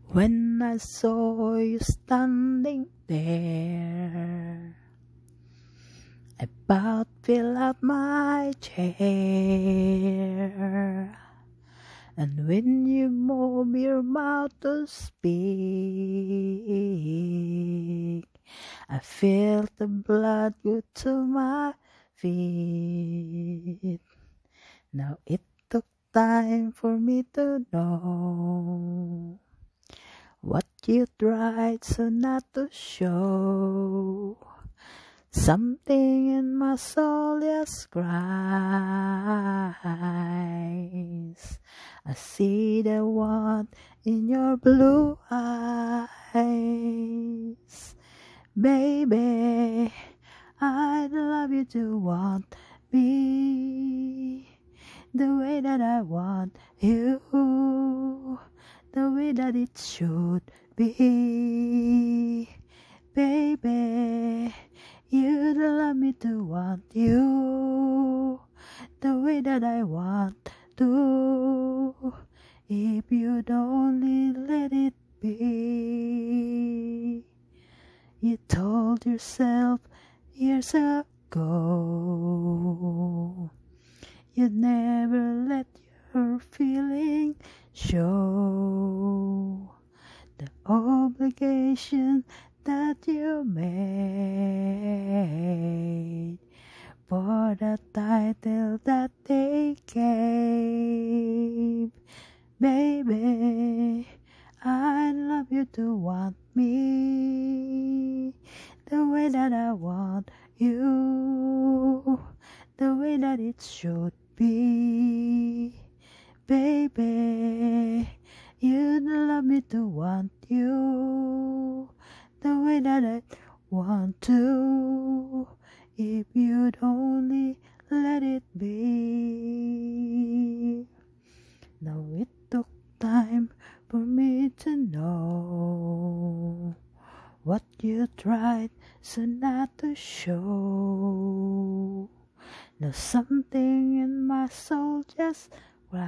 When I saw you standing there, I about fell out my chair. And when you move your mouth to speak, I felt the blood go to my feet. Now it took time for me to know what you tried so not to show. Something in my soul just cries. I see the want in your blue eyes. Baby, I'd love you to want me the way that I want you, the way that it should be. Baby, you'd love me to want you the way that I want to, if you'd only let it be. You told yourself years ago you'd never let your feeling show. The obligation that you made for the title that they gave. Baby, I'd love you to want me the way that I want you, the way that it should be. Baby, you'd love me to want you the way that I want to, if you'd only let it be. Now it took time for me to know what you tried so not to show. Now something in my soul just rise.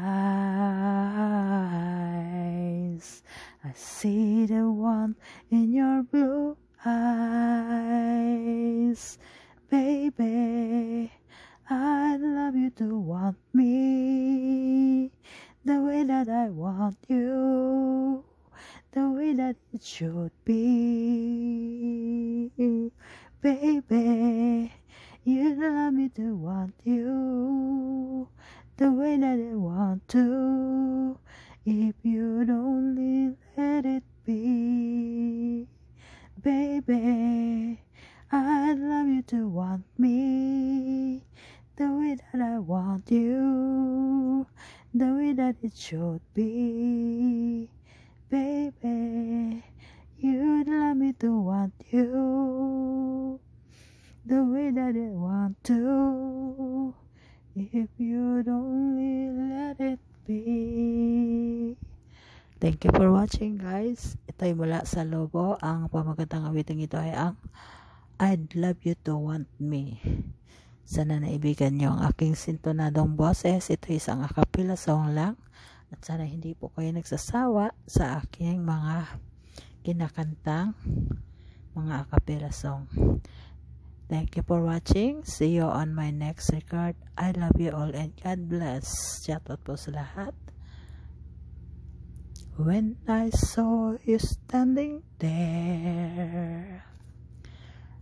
I see the one in your blue eyes. Baby, I'd love you to want me the way that I want you, the way that it should be. Baby, you'd love me to want you the way that I want to, if you'd only let it be. Baby, I'd love you to want me the way that I want you, the way that it should be. Baby, you'd love me to want you the way that I want to, if you'd only let it be. Thank you for watching, guys. Ito'y mula sa Lobo. Ang pamagandang awiting ito ay ang I'd Love You to Want Me. Sana naibigan nyo ang aking sintonadong boses. Ito isang a cappella song lang. At sana hindi po kayo nagsasawa sa aking mga kinakantang mga a cappella song. Thank you for watching. See you on my next record. I love you all and God bless. Shoutout po sa lahat. When I saw you standing there,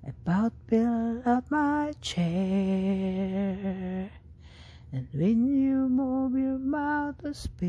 I about fell out my chair. And when you move your mouth to speak,